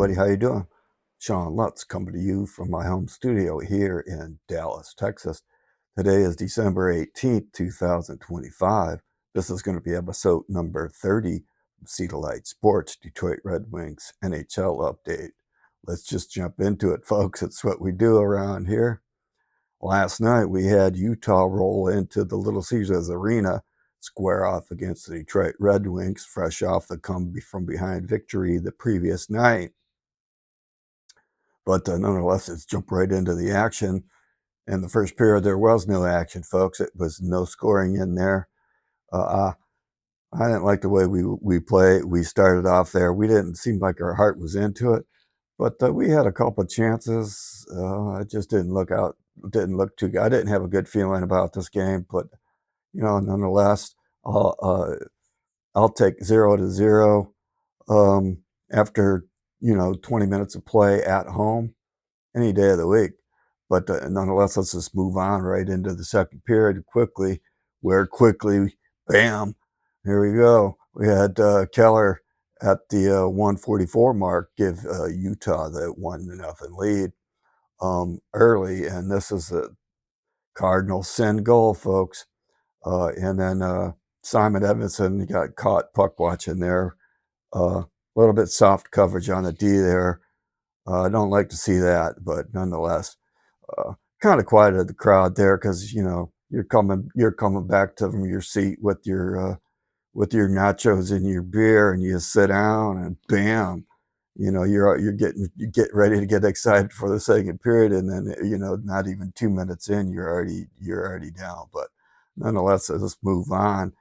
everybody, how you doing? Sean Lutz coming to you from my home studio here in Dallas, Texas. Today is December 18th, 2025. This is going to be episode number 30 of Cedar Light Sports, Detroit Red Wings NHL update. Let's just jump into it, folks. It's what we do around here. Last night we had Utah roll into the Little Caesars Arena, square off against the Detroit Red Wings, fresh off the come from behind victory the previous night. But nonetheless, let's jump right into the action. In the first period, there was no action, folks. It was no scoring in there. I didn't like the way we played. We started off there. We didn't seem like our heart was into it, but we had a couple of chances. It just didn't look too good. I didn't have a good feeling about this game, but nonetheless, I'll take 0-0 after 20 minutes of play at home any day of the week. But nonetheless, let's just move on right into the second period quickly, bam, here we go. We had Keller at the 144 mark give Utah the 1-0 lead early, and this is a Cardinal sin goal, folks. And then Simon Edmondson got caught puck watching there. A little bit soft coverage on the D there. I don't like to see that, but nonetheless, kind of quieted the crowd there because you're coming back to your seat with your nachos and your beer, and you sit down and bam, you get ready to get excited for the second period, and then not even 2 minutes in you're already down. But nonetheless, let's move on.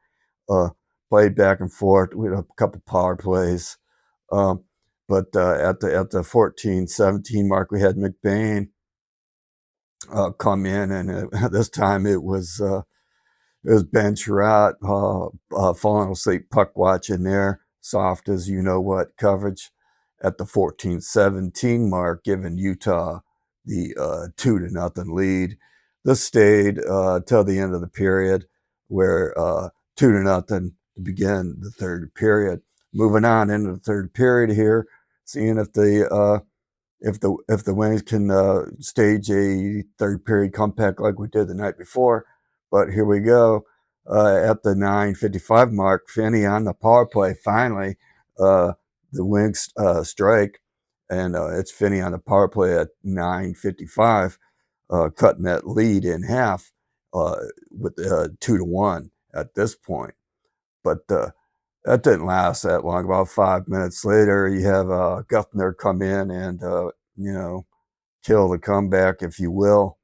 Played back and forth. We had a couple power plays. But at the 14-17 mark, we had McBain come in, and this time it was Ben Sherratt falling asleep puck watching there, soft as you know what coverage at the 14-17 mark, giving Utah the 2-0 lead. This stayed till the end of the period, where 2-0 to begin the third period. Moving on into the third period here, seeing if the Wings can stage a third period comeback like we did the night before. But here we go. At the 9:55 mark, Finney on the power play. Finally, the Wings strike, and it's Finney on the power play at 9:55, cutting that lead in half with 2-1 at this point. But that didn't last that long. About 5 minutes later, you have Guthner come in and, kill the comeback, if you will,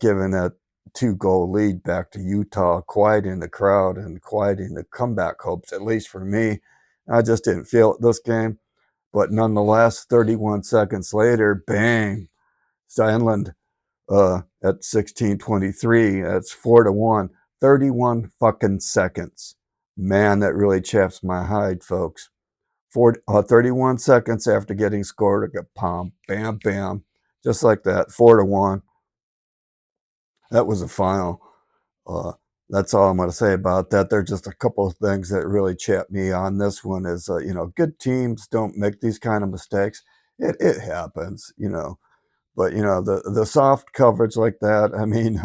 giving that 2-goal lead back to Utah, quieting the crowd and quieting the comeback hopes, at least for me. I just didn't feel it this game. But nonetheless, 31 seconds later, bang, Steinland at 16:23. That's 4-1. 31 fucking seconds. Man, that really chaps my hide, folks. 31 seconds after getting scored, I got palm, bam, bam, just like that, 4-1. That was the final. That's all I'm going to say about that. There's just a couple of things that really chap me on this one is, good teams don't make these kind of mistakes. It happens, but, the soft coverage like that, I mean,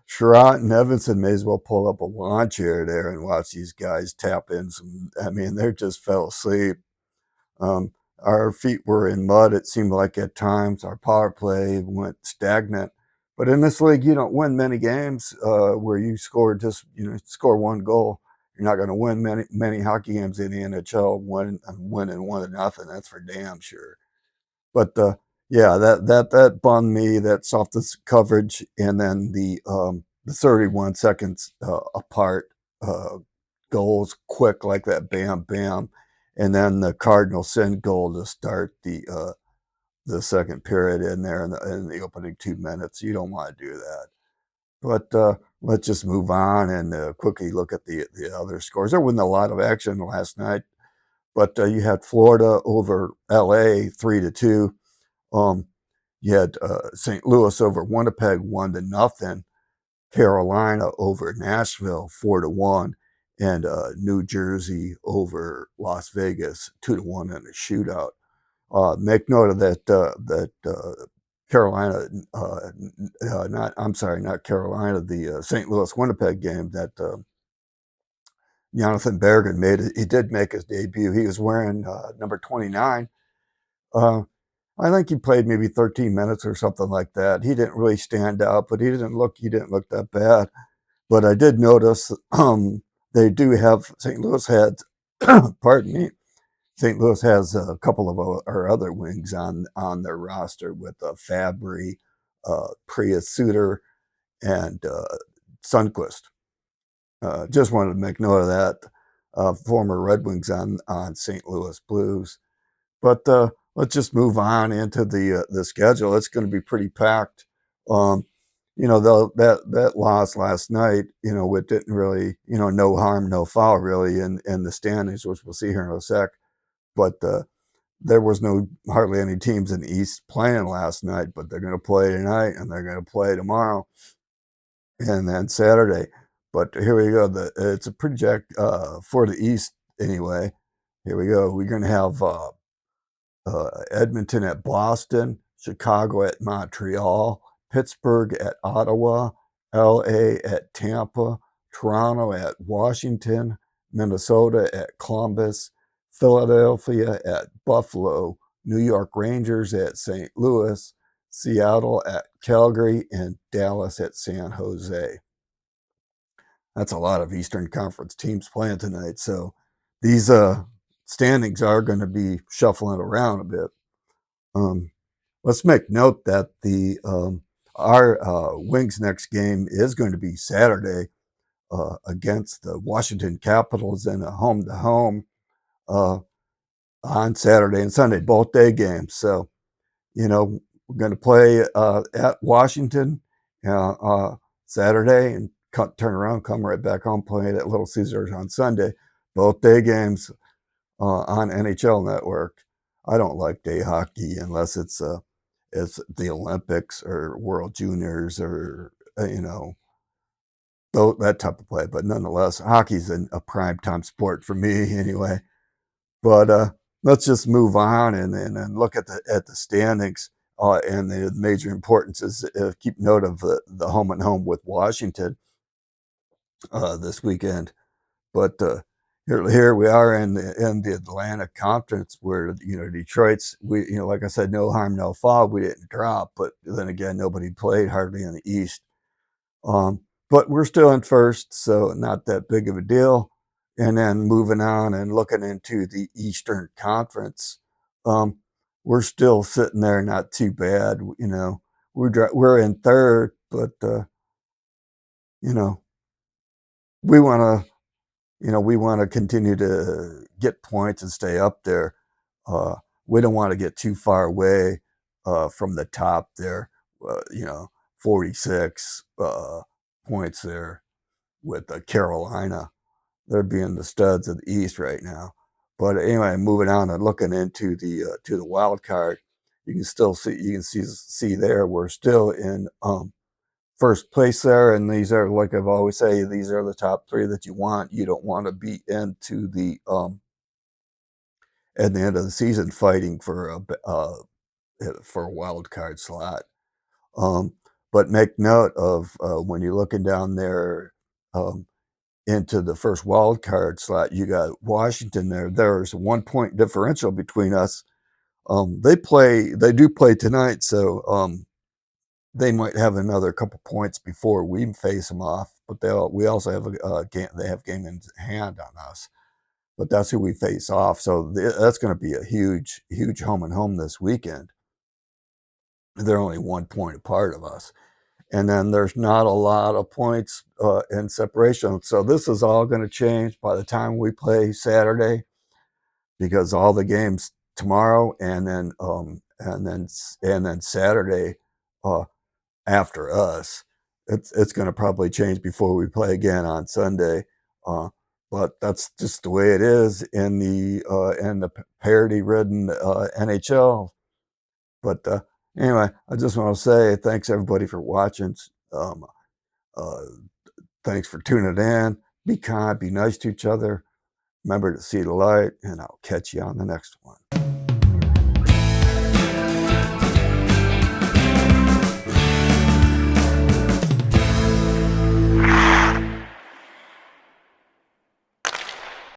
Sherratt and Evanson may as well pull up a lawn chair there and watch these guys tap in some. I mean, they just fell asleep. Our feet were in mud, it seemed like at times. Our power play went stagnant. But in this league, you don't win many games where you score score one goal. You're not going to win many hockey games in the NHL winning 1-0. That's for damn sure. But yeah, that bummed me. That softest coverage, and then the 31 seconds apart goals, quick like that, bam, bam, and then the Cardinal sin goal to start the second period in there in the opening 2 minutes. You don't want to do that. But let's just move on and quickly look at the other scores. There wasn't a lot of action last night, but you had Florida over LA 3-2. You had St. Louis over Winnipeg 1-0, Carolina over Nashville 4-1, and New Jersey over Las Vegas 2-1 in a shootout. Make note of that Carolina, not I'm sorry, not Carolina, the St. Louis Winnipeg game that Jonathan Bergen made. He did make his debut. He was wearing number 29. Uh, I think he played maybe 13 minutes or something like that. He didn't really stand out, but he didn't look that bad. But I did notice they do have St. Louis had, pardon me, St. Louis has a couple of our other wings on their roster with Fabry, Prius Suter, and Sundquist. Just wanted to make note of that. Former Red Wings on St. Louis Blues. But let's just move on into the schedule. It's going to be pretty packed. Um, that loss last night, it didn't really, no harm, no foul really in the standings, which we'll see here in a sec. But there was hardly any teams in the East playing last night, but they're going to play tonight and they're going to play tomorrow and then Saturday. But here we go. It's a project for the East anyway. Here we go. We're going to have Edmonton at Boston, Chicago at Montreal, Pittsburgh at Ottawa, LA at Tampa, Toronto at Washington, Minnesota at Columbus, Philadelphia at Buffalo, New York Rangers at St. Louis, Seattle at Calgary, and Dallas at San Jose. That's a lot of Eastern Conference teams playing tonight. So these standings are going to be shuffling around a bit. Let's make note that our Wings next game is going to be Saturday against the Washington Capitals in a home-to-home on Saturday and Sunday, both day games. So, we're going to play at Washington Saturday and turn around, come right back home, play at Little Caesars on Sunday. Both day games on NHL Network. I don't like day hockey unless it's the Olympics or World Juniors or that type of play. But nonetheless, hockey's a prime time sport for me anyway. But let's just move on and look at the standings and the major importance is keep note of the home and home with Washington this weekend. But here we are in the Atlantic Conference where Detroit's like I said, no harm, no foul. We didn't drop, but then again, nobody played hardly in the East. But we're still in first, so not that big of a deal. And then moving on and looking into the Eastern Conference, we're still sitting there, not too bad. We're in third, but we want to. We want to continue to get points and stay up there. We don't want to get too far away from the top there. 46 points there with Carolina. They're being the studs of the East right now. But anyway, moving on and looking into the wild card, you can see there we're still in first place there, and these are, like I've always say, these are the top three that you want. You don't want to be into the at the end of the season fighting for a wild card slot. But make note of when you're looking down there into the first wild card slot, you got Washington there. There's a 1 point differential between us. They do play tonight, so they might have another couple points before we face them off, but we also have a game. They have game in hand on us, but that's who we face off. So that's going to be a huge, huge home and home this weekend. They're only 1 point apart of us, and then there's not a lot of points in separation. So this is all going to change by the time we play Saturday, because all the games tomorrow and then Saturday. After us, it's going to probably change before we play again on Sunday. But that's just the way it is in the parity-ridden NHL. But anyway, I just want to say thanks everybody for watching. Uh, Thanks for tuning in. Be kind, be nice to each other. Remember to see the light, and I'll catch you on the next one.